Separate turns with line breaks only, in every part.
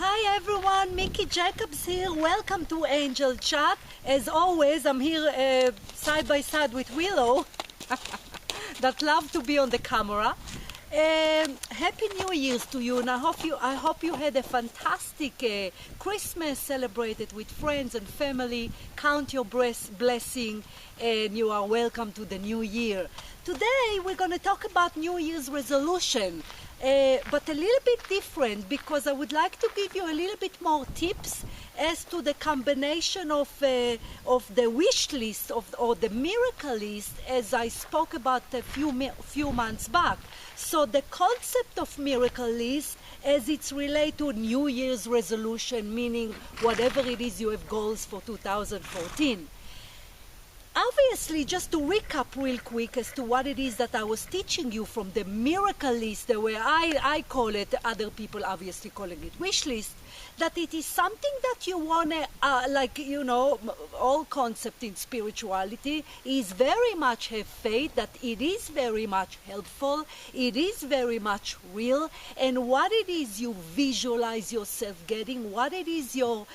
Hi everyone, Miki Jacobs here. Welcome to Angel Chat. As always, I'm here side by side with Willow, that love to be on the camera. Happy New Year's to you, and I hope you had a fantastic Christmas celebrated with friends and family. Count your blessing, and you are welcome to the new year. Today we're going to talk about New Year's resolution. But a little bit different, because I would like to give you a little bit more tips as to the combination of the wish list or the miracle list, as I spoke about a few months back. So the concept of miracle list as it's related to New Year's resolution, meaning whatever it is you have goals for 2014. Obviously, just to recap real quick as to what it is that I was teaching you from the miracle list, the way I call it, other people obviously calling it wish list, that it is something that you want to, all concept in spirituality is very much have faith, that it is very much helpful, it is very much real, and what it is you visualize yourself getting, what it is your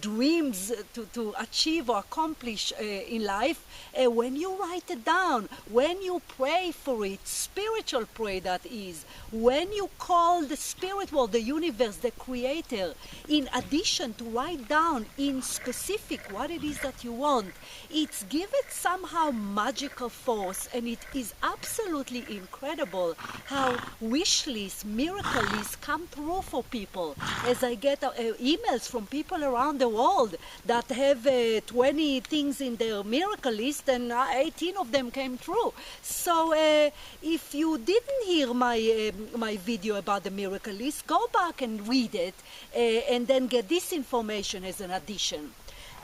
dreams to achieve or accomplish in life, when you write it down, when you pray for it, spiritual prayer that is, when you call the spirit world, the universe, the creator, in addition to write down in specific what it is that you want, it's give it somehow magical force, and it is absolutely incredible how wish lists, miracle lists come through for people. As I get emails from people around the world that have 20 things in their miracle list, and 18 of them came true. So if you didn't hear my video about the miracle list, go back and read it, and then get this information as an addition.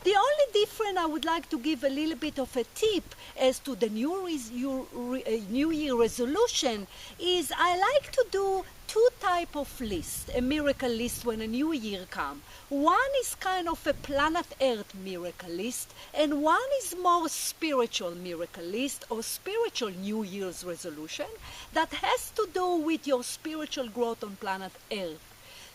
The only difference I would like to give a little bit of a tip as to the New Year resolution is I like to do two type of lists, a miracle list when a new year comes. One is kind of a planet Earth miracle list, and one is more spiritual miracle list or spiritual New Year's resolution that has to do with your spiritual growth on planet Earth.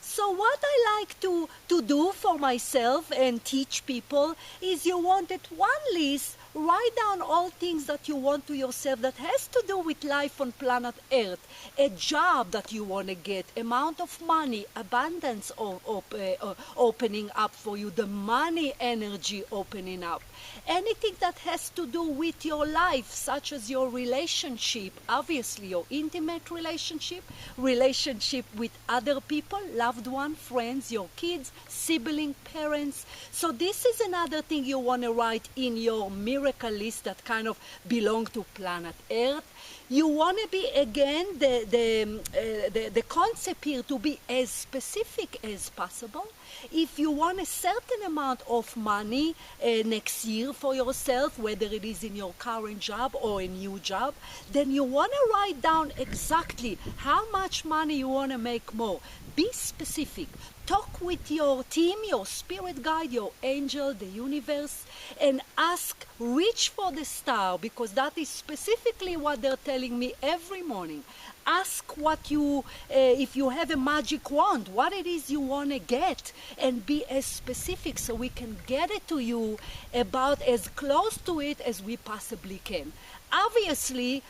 So what I like to do for myself and teach people is you wanted one list, write down all things that you want to yourself that has to do with life on planet Earth, a job that you want to get, amount of money, abundance opening up for you, the money energy opening up. Anything that has to do with your life, such as your relationship, obviously your intimate relationship with other people, loved ones, friends, your kids, sibling, parents. So this is another thing you want to write in your miracle list that kind of belong to planet Earth. You want to be, again, the concept here to be as specific as possible. If you want a certain amount of money next year for yourself, whether it is in your current job or a new job, then you want to write down exactly how much money you want to make more. Be specific. Talk with your team, your spirit guide, your angel, the universe, and ask, reach for the star, because that is specifically what they're telling me every morning. Ask what if you have a magic wand, what it is you want to get, and be as specific so we can get it to you about as close to it as we possibly can. Obviously,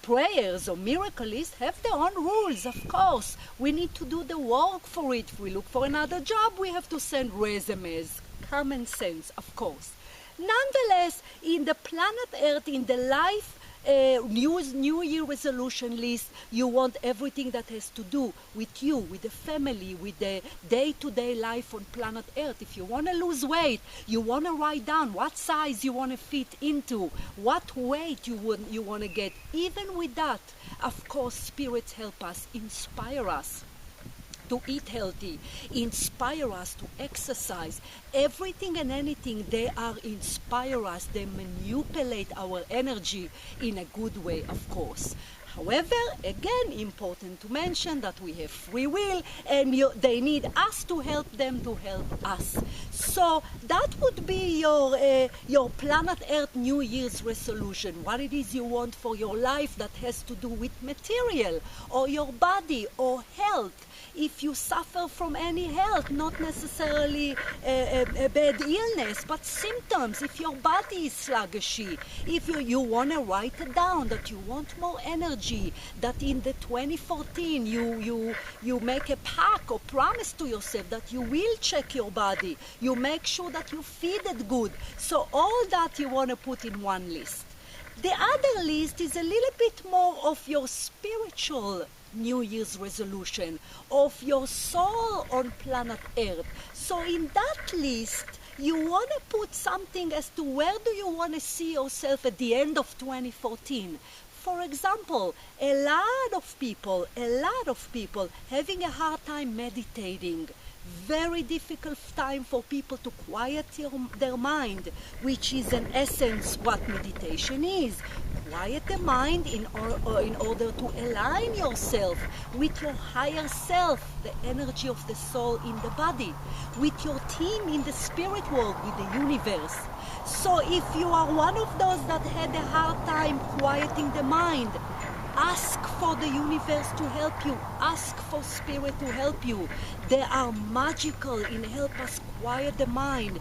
prayers or miracle lists have their own rules, of course. We need to do the work for it. If we look for another job, we have to send resumes. Common sense, of course. Nonetheless, in the planet Earth, in the life New Year resolution list, you want everything that has to do with you, with the family, with the day-to-day life on planet Earth. If you want to lose weight, you want to write down what size you want to fit into, what weight you want to get. Even with that, of course, spirits help us, inspire us to eat healthy, inspire us to exercise. Everything and anything, they are inspire us, they manipulate our energy in a good way, of course. However, again, important to mention that we have free will, and they need us to help them to help us. So that would be your planet Earth New Year's resolution, what it is you want for your life that has to do with material or your body or health. if you suffer from any health, not necessarily a bad illness, but symptoms, if your body is sluggishy, if you want to write it down, that you want more energy, that in the 2014 you make a pact or promise to yourself that you will check your body, you make sure that you feed it good. So all that you want to put in one list. The other list is a little bit more of your spiritual New Year's resolution, of your soul on planet Earth. So in that list, you want to put something as to where do you want to see yourself at the end of 2014. For example, a lot of people having a hard time meditating. Very difficult time for people to quiet their mind, which is in essence what meditation is. Quiet the mind in order to align yourself with your higher self, the energy of the soul in the body, with your team in the spirit world, with the universe. So if you are one of those that had a hard time quieting the mind, ask for the universe to help you. Ask for spirit to help you. They are magical in help us quiet the mind,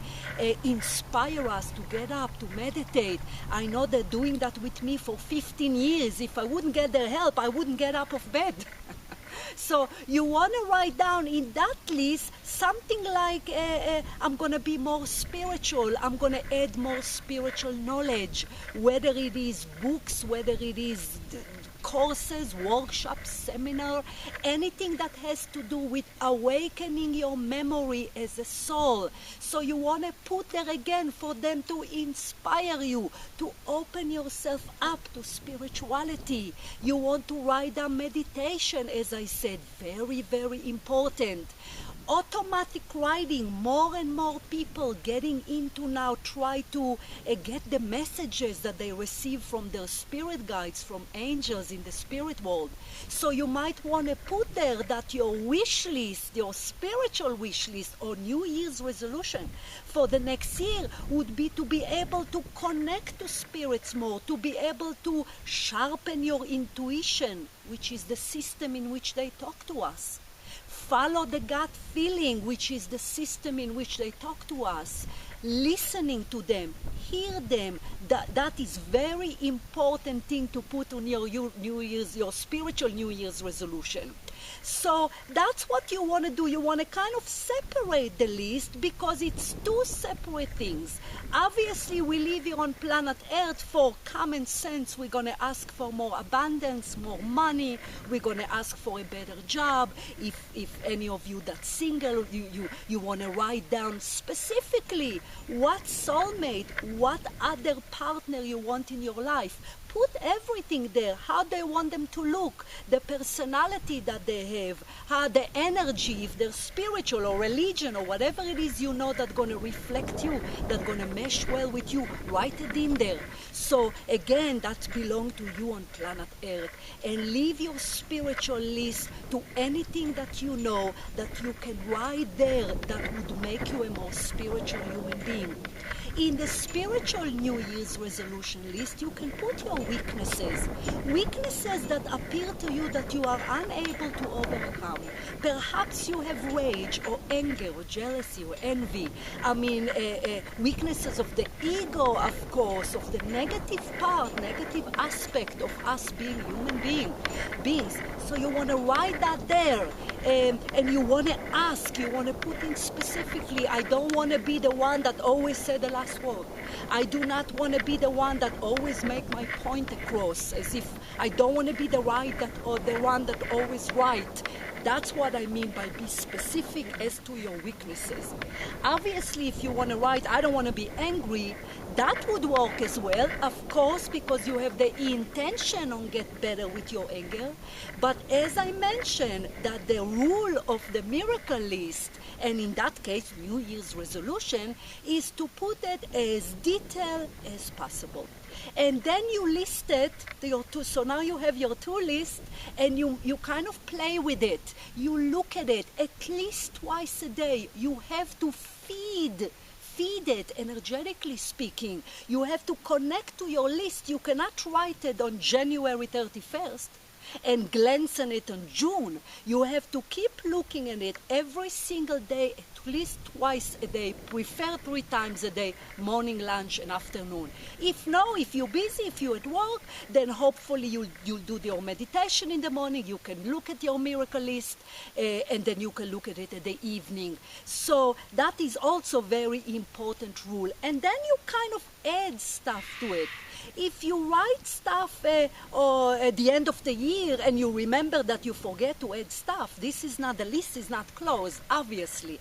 inspire us to get up, to meditate. I know they're doing that with me for 15 years. If I wouldn't get their help, I wouldn't get up of bed. So you want to write down in that list something like, I'm going to be more spiritual, I'm going to add more spiritual knowledge, whether it is books, whether it is courses, workshops, seminar, anything that has to do with awakening your memory as a soul. So you want to put there again for them to inspire you, to open yourself up to spirituality. You want to write down meditation, as I said, very, very important. Automatic writing, more and more people getting into now try to get the messages that they receive from their spirit guides, from angels in the spirit world. So you might want to put there that your wish list, your spiritual wish list or New Year's resolution for the next year would be to be able to connect to spirits more, to be able to sharpen your intuition, which is the system in which they talk to us. Follow the gut feeling, which is the system in which they talk to us. Listening to them, hear them. That is very important thing to put on your New Year's, your spiritual New Year's resolution. So that's what you want to do. You want to kind of separate the list because it's two separate things. Obviously, we live here on planet Earth for common sense. We're going to ask for more abundance, more money. We're going to ask for a better job. If any of you that's single, you want to write down specifically what soulmate, what other partner you want in your life. Put everything there, how they want them to look, the personality that they have, how the energy, if they're spiritual or religion or whatever it is you know that's going to reflect you, that's going to mesh well with you, write it in there. So again, that belongs to you on planet Earth. And leave your spiritual list to anything that you know that you can write there that would make you a more spiritual human being. In the spiritual New Year's resolution list, you can put your weaknesses. Weaknesses that appear to you that you are unable to overcome. Perhaps you have rage or anger or jealousy or envy. I mean, weaknesses of the ego, of course, of the negative part, negative aspect of us being human beings. So you want to write that there. And you want to ask, you want to put in specifically, I don't want to be the one that always said the last word. I do not want to be the one that always make my point across, as if I don't want to be the one that always right. That's what I mean by be specific as to your weaknesses. Obviously, if you want to write, I don't want to be angry, that would work as well, of course, because you have the intention on get better with your anger. But as I mentioned, that the rule of the miracle list, and in that case, New Year's resolution, is to put it as detailed as possible. And then you list it, your two, so now you have your two lists, and you kind of play with it. You look at it at least twice a day. You have to feed it, energetically speaking. You have to connect to your list. You cannot write it on January 31st. and glance at it on June. You have to keep looking at it every single day, at least twice a day, prefer 3 times a day, morning, lunch, and afternoon. If you're busy, if you're at work, then hopefully you'll do your meditation in the morning, you can look at your miracle list, and then you can look at it at the evening. So that is also very important rule. And then you kind of add stuff to it. If you write stuff or at the end of the year and you remember that you forget to add stuff, the list is not closed, obviously.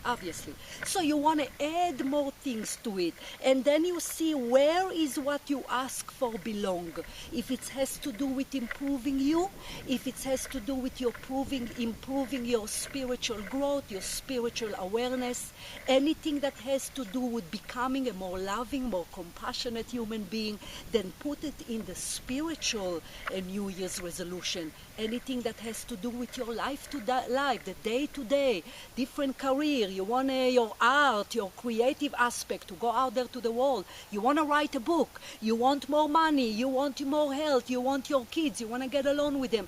So you want to add more things to it. And then you see where is what you ask for belong. If it has to do with improving you, if it has to do with improving your spiritual growth, your spiritual awareness, anything that has to do with becoming a more loving, more compassionate human being, then put it in the spiritual New Year's resolution. Anything that has to do with your life, the day-to-day, different career, you want your art, your creative aspect to go out there to the world. You want to write a book, you want more money, you want more health, you want your kids, you want to get along with them.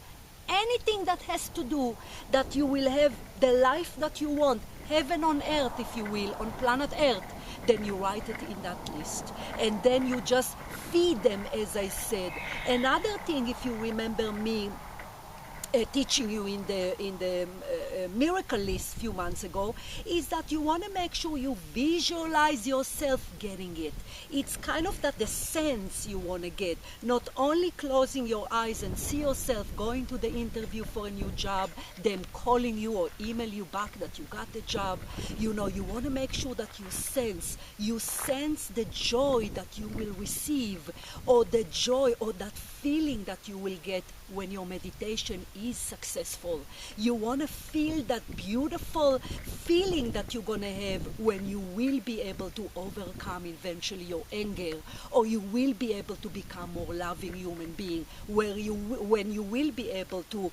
Anything that has to do that you will have the life that you want, heaven on earth, if you will, on planet Earth, then you write it in that list. And then you just feed them, as I said. Another thing, if you remember me teaching you in the miracle list a few months ago, is that you want to make sure you visualize yourself getting it. It's kind of that the sense you want to get, not only closing your eyes and see yourself going to the interview for a new job, them calling you or email you back that you got the job. You want to make sure that you sense the joy that you will receive, or the joy or that feeling that you will get when your meditation is successful. You want to feel that beautiful feeling that you're going to have when you will be able to overcome eventually your anger, or you will be able to become more loving human being, when you will be able to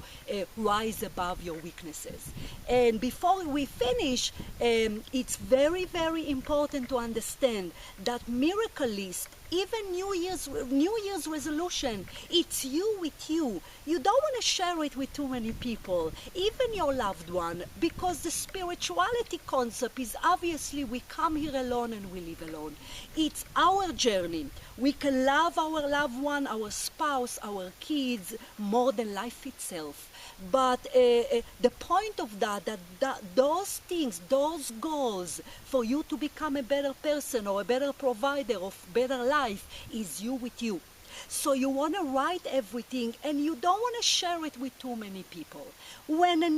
rise above your weaknesses. And before we finish, it's very, very important to understand that miracle list, even New Year's resolution, it's you with you. You don't want to share it with too many people, even your loved one, because the spirituality concept is obviously we come here alone and we live alone. It's our journey. We can love our loved one, our spouse, our kids, more than life itself. But the point of that those things, those goals for you to become a better person or a better provider of better life is you with you. So you want to write everything, and you don't want to share it with too many people. When a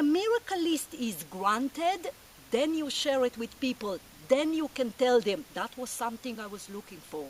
miracle list is granted, then you share it with people. Then you can tell them, that was something I was looking for.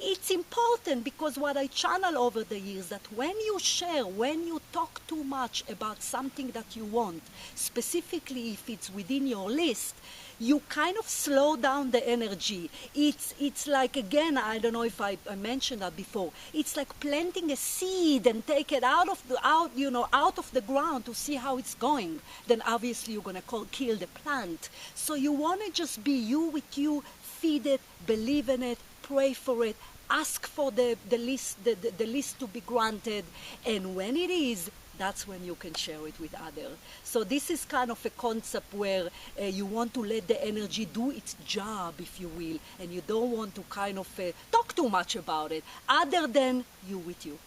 It's important because what I channel over the years, that when you share, when you talk too much about something that you want, specifically if it's within your list, you kind of slow down the energy. It's like, again, I don't know if I mentioned that before. It's like planting a seed and take it out of the ground to see how it's going. Then obviously you're going to kill the plant. So you want to just be you with you, feed it, believe in it, pray for it, ask for the list to be granted, and when it is, that's when you can share it with others. So this is kind of a concept where you want to let the energy do its job, if you will, and you don't want to kind of talk too much about it, other than you with you.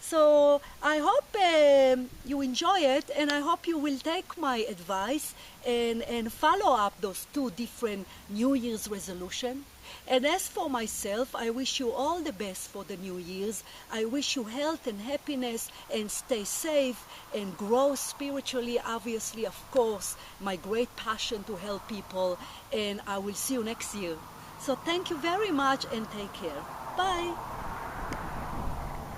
So I hope you enjoy it, and I hope you will take my advice and follow up those 2 different New Year's resolutions. And as for myself, I wish you all the best for the New Year's. I wish you health and happiness, and stay safe and grow spiritually, obviously, of course, my great passion to help people. And I will see you next year. So thank you very much and take care. Bye.